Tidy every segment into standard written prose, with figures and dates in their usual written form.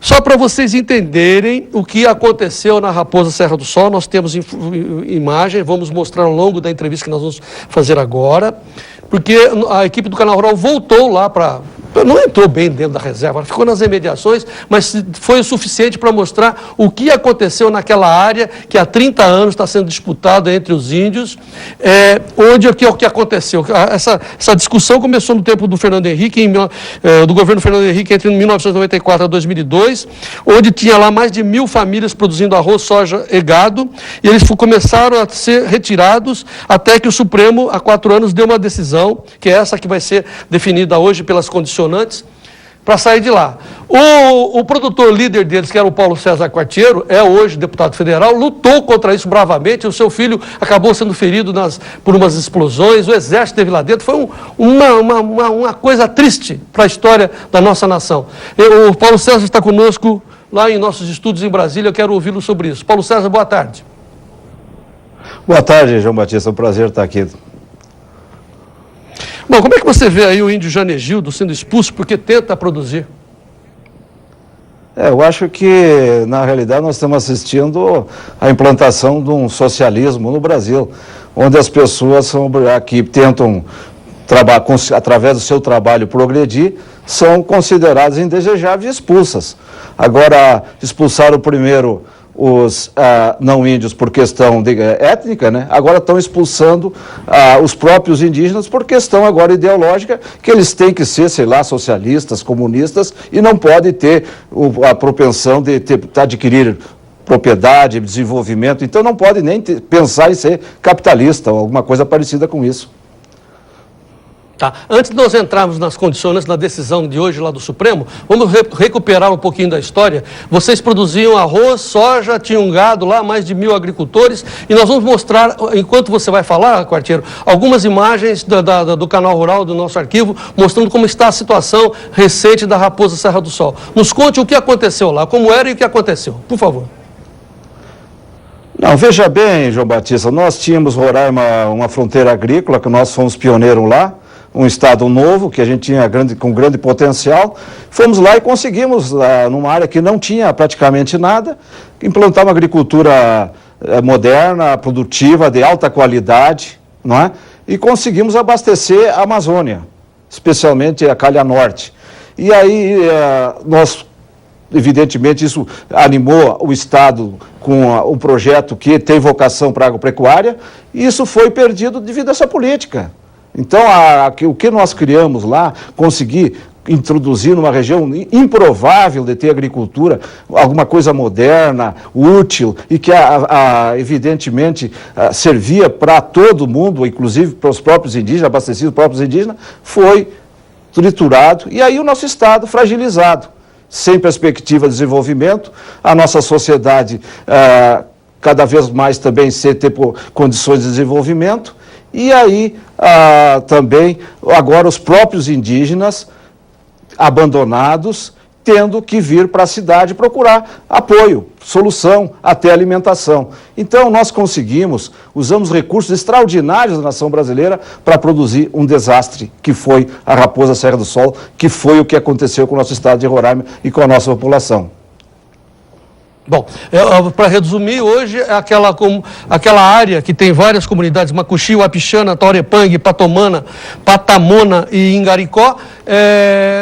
Só para vocês entenderem o que aconteceu na Raposa Serra do Sol, nós temos imagem, vamos mostrar ao longo da entrevista que nós vamos fazer agora, porque a equipe do Canal Rural voltou lá para... Não entrou bem dentro da reserva, ficou nas imediações, mas foi o suficiente para mostrar o que aconteceu naquela área que há 30 anos está sendo disputado entre os índios, onde o que aconteceu. Essa discussão começou no tempo do Fernando Henrique, do governo Fernando Henrique, entre 1994 a 2002, onde tinha lá mais de 1.000 famílias produzindo arroz, soja e gado, e eles começaram a ser retirados até que o Supremo, há 4 anos, deu uma decisão, que é essa que vai ser definida hoje pelas condicionantes, para sair de lá. O produtor líder deles, que era o Paulo César Quartiero, é hoje deputado federal, lutou contra isso bravamente, o seu filho acabou sendo ferido por umas explosões, o exército esteve lá dentro, foi uma coisa triste para a história da nossa nação. O Paulo César está conosco lá em nossos estudos em Brasília, eu quero ouvi-lo sobre isso. Paulo César, boa tarde. Boa tarde, João Batista, é um prazer estar aqui. Bom, como é que você vê aí o índio Janegildo sendo expulso porque tenta produzir? Eu acho que, na realidade, nós estamos assistindo à implantação de um socialismo no Brasil, onde as pessoas que tentam, através do seu trabalho, progredir, são consideradas indesejáveis e expulsas. Agora, expulsaram primeiro os não índios por questão étnica, né? Agora estão expulsando os próprios indígenas por questão agora ideológica, que eles têm que ser, sei lá, socialistas, comunistas, e não podem ter a propensão de adquirir propriedade, desenvolvimento, então não pode nem pensar em ser capitalista ou alguma coisa parecida com isso. Tá. Antes de nós entrarmos nas condições da decisão de hoje lá do Supremo, vamos recuperar um pouquinho da história. Vocês produziam arroz, soja, tinham gado lá, mais de 1.000 agricultores, e nós vamos mostrar, enquanto você vai falar, Quartiero, algumas imagens do Canal Rural, do nosso arquivo, mostrando como está a situação recente da Raposa Serra do Sol. Nos conte o que aconteceu lá, como era e o que aconteceu, por favor. Não, veja bem, João Batista, nós tínhamos Roraima uma fronteira agrícola, que nós fomos pioneiros lá, um estado novo, que a gente tinha com grande potencial. Fomos lá e conseguimos, numa área que não tinha praticamente nada, implantar uma agricultura moderna, produtiva, de alta qualidade, não é? E conseguimos abastecer a Amazônia, especialmente a Calha Norte. E aí, evidentemente, isso animou o Estado com um projeto que tem vocação para a agropecuária, e isso foi perdido devido a essa política. Então, o que nós criamos lá, conseguir introduzir numa região improvável de ter agricultura, alguma coisa moderna, útil, e que, evidentemente, servia para todo mundo, inclusive para os próprios indígenas, abastecidos os próprios indígenas, foi triturado, e aí o nosso Estado fragilizado, sem perspectiva de desenvolvimento, a nossa sociedade cada vez mais também sem ter condições de desenvolvimento, e aí também agora os próprios indígenas abandonados tendo que vir para a cidade procurar apoio, solução, até alimentação. Então nós usamos recursos extraordinários da nação brasileira para produzir um desastre que foi a Raposa Serra do Sol, que foi o que aconteceu com o nosso estado de Roraima e com a nossa população. Bom, para resumir, hoje aquela área que tem várias comunidades, Macuxi, Uapixana, Taurepang, Patamona e Ingaricó,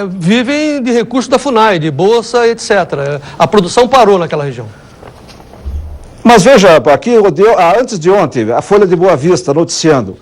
vivem de recursos da FUNAI, de bolsa, etc. A produção parou naquela região. Mas veja, aqui, antes de ontem, a Folha de Boa Vista noticiando,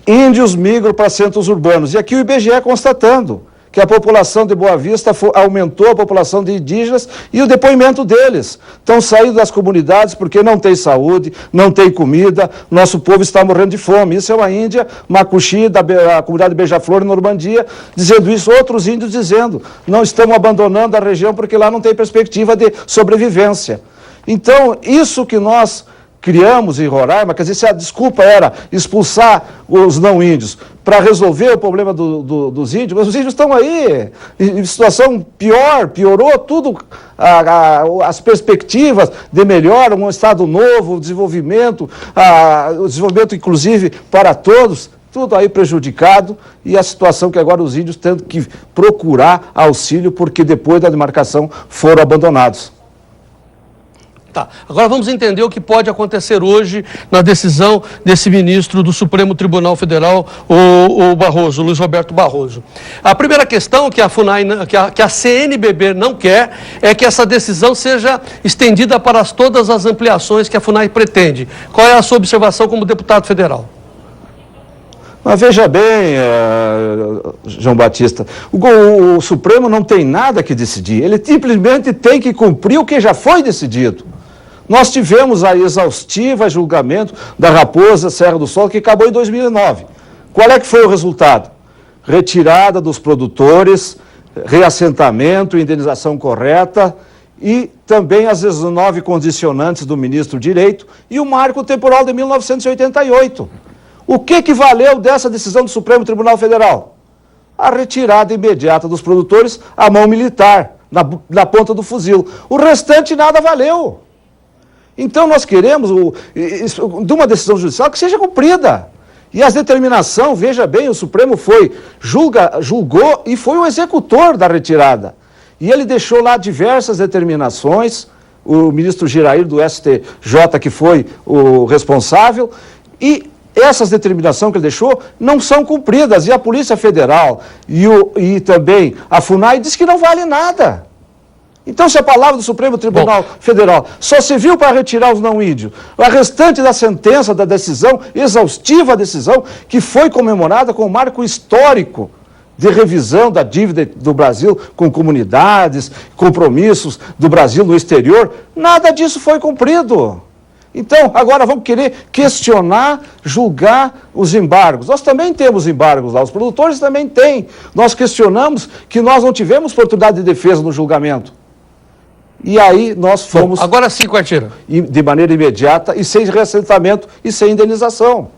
índios migram para centros urbanos, e aqui o IBGE constatando que a população de Boa Vista aumentou, a população de indígenas, e o depoimento deles. Estão saindo das comunidades porque não tem saúde, não tem comida, nosso povo está morrendo de fome. Isso é uma Índia, Macuxi, da comunidade Beija-Flor, em Normandia, dizendo isso, outros índios dizendo, não estamos abandonando a região porque lá não tem perspectiva de sobrevivência. Então, isso que nós criamos em Roraima, quer dizer, se a desculpa era expulsar os não índios para resolver o problema dos índios, mas os índios estão aí em situação piorou tudo, as perspectivas de melhora, um estado novo, o desenvolvimento inclusive para todos, tudo aí prejudicado, e a situação que agora os índios tendo que procurar auxílio porque depois da demarcação foram abandonados. Tá. Agora vamos entender o que pode acontecer hoje na decisão desse ministro do Supremo Tribunal Federal, o Barroso, Luiz Roberto Barroso. A primeira questão que a FUNAI, que a CNBB não quer é que essa decisão seja estendida para todas as ampliações que a FUNAI pretende. Qual é a sua observação como deputado federal? Mas veja bem, João Batista, o Supremo não tem nada que decidir, ele simplesmente tem que cumprir o que já foi decidido. Nós tivemos a exaustiva julgamento da Raposa Serra do Sol, que acabou em 2009. Qual é que foi o resultado? Retirada dos produtores, reassentamento, indenização correta e também as 19 condicionantes do ministro Direito e o marco temporal de 1988. O que valeu dessa decisão do Supremo Tribunal Federal? A retirada imediata dos produtores à mão militar, na ponta do fuzil. O restante nada valeu. Então nós queremos de uma decisão judicial que seja cumprida. E a determinação, veja bem, o Supremo julgou e foi o executor da retirada. E ele deixou lá diversas determinações, o ministro Girair do STJ, que foi o responsável, e essas determinações que ele deixou não são cumpridas. E a Polícia Federal e também a FUNAI diz que não vale nada. Então, se a palavra do Supremo Tribunal Federal só serviu para retirar os não-índios, a restante da sentença, da decisão, exaustiva decisão, que foi comemorada com o marco histórico de revisão da dívida do Brasil com comunidades, compromissos do Brasil no exterior, nada disso foi cumprido. Então, agora vamos querer questionar, julgar os embargos. Nós também temos embargos lá, os produtores também têm. Nós questionamos que nós não tivemos oportunidade de defesa no julgamento. E aí nós fomos... Bom, agora sim, Quartiero. De maneira imediata e sem reassentamento e sem indenização.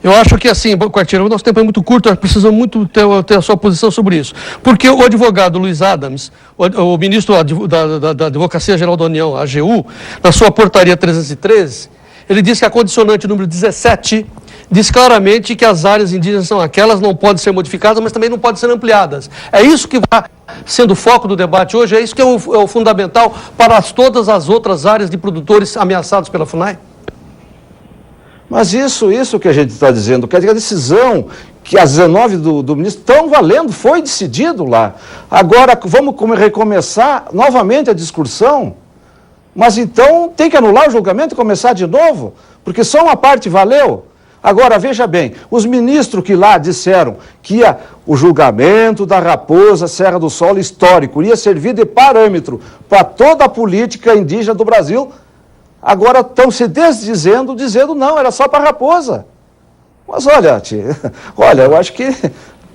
Eu acho que assim, Quartiero, o nosso tempo é muito curto, nós precisamos muito ter a sua posição sobre isso. Porque o advogado Luiz Adams, o ministro da Advocacia Geral da União, AGU, na sua portaria 313, ele diz que a condicionante número 17 diz claramente que as áreas indígenas são aquelas, não podem ser modificadas, mas também não podem ser ampliadas. É isso que vai sendo o foco do debate hoje, é isso que é o fundamental para todas as outras áreas de produtores ameaçados pela FUNAI? Mas isso que a gente está dizendo, quer dizer, a decisão que as 19 do ministro estão valendo, foi decidido lá. Agora vamos recomeçar novamente a discussão, mas então tem que anular o julgamento e começar de novo, porque só uma parte valeu. Agora, veja bem, os ministros que lá disseram que o julgamento da Raposa Serra do Sol histórico ia servir de parâmetro para toda a política indígena do Brasil, agora estão se desdizendo, dizendo não, era só para Raposa. Mas olha, eu acho que,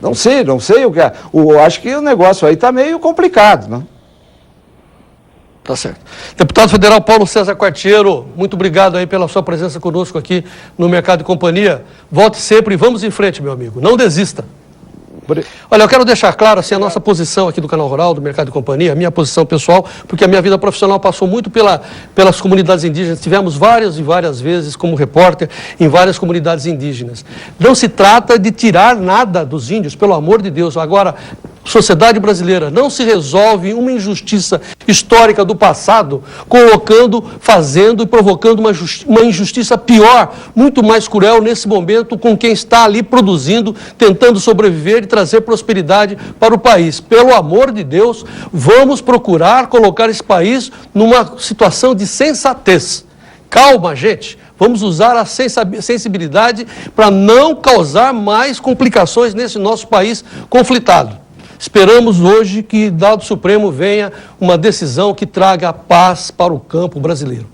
não sei o que é, eu acho que o negócio aí está meio complicado, né? Tá certo. Deputado Federal Paulo César Quartiero, muito obrigado aí pela sua presença conosco aqui no Mercado e Companhia. Volte sempre e vamos em frente, meu amigo. Não desista. Olha, eu quero deixar claro assim, a nossa posição aqui do Canal Rural, do Mercado e Companhia, a minha posição pessoal, porque a minha vida profissional passou muito pelas comunidades indígenas. Tivemos várias e várias vezes como repórter em várias comunidades indígenas. Não se trata de tirar nada dos índios, pelo amor de Deus. Agora, sociedade brasileira não se resolve uma injustiça histórica do passado, fazendo e provocando uma injustiça pior, muito mais cruel nesse momento com quem está ali produzindo, tentando sobreviver e trazer prosperidade para o país. Pelo amor de Deus, vamos procurar colocar esse país numa situação de sensatez. Calma, gente. Vamos usar a sensibilidade para não causar mais complicações nesse nosso país conflitado. Esperamos hoje que, dado o Supremo, venha uma decisão que traga paz para o campo brasileiro.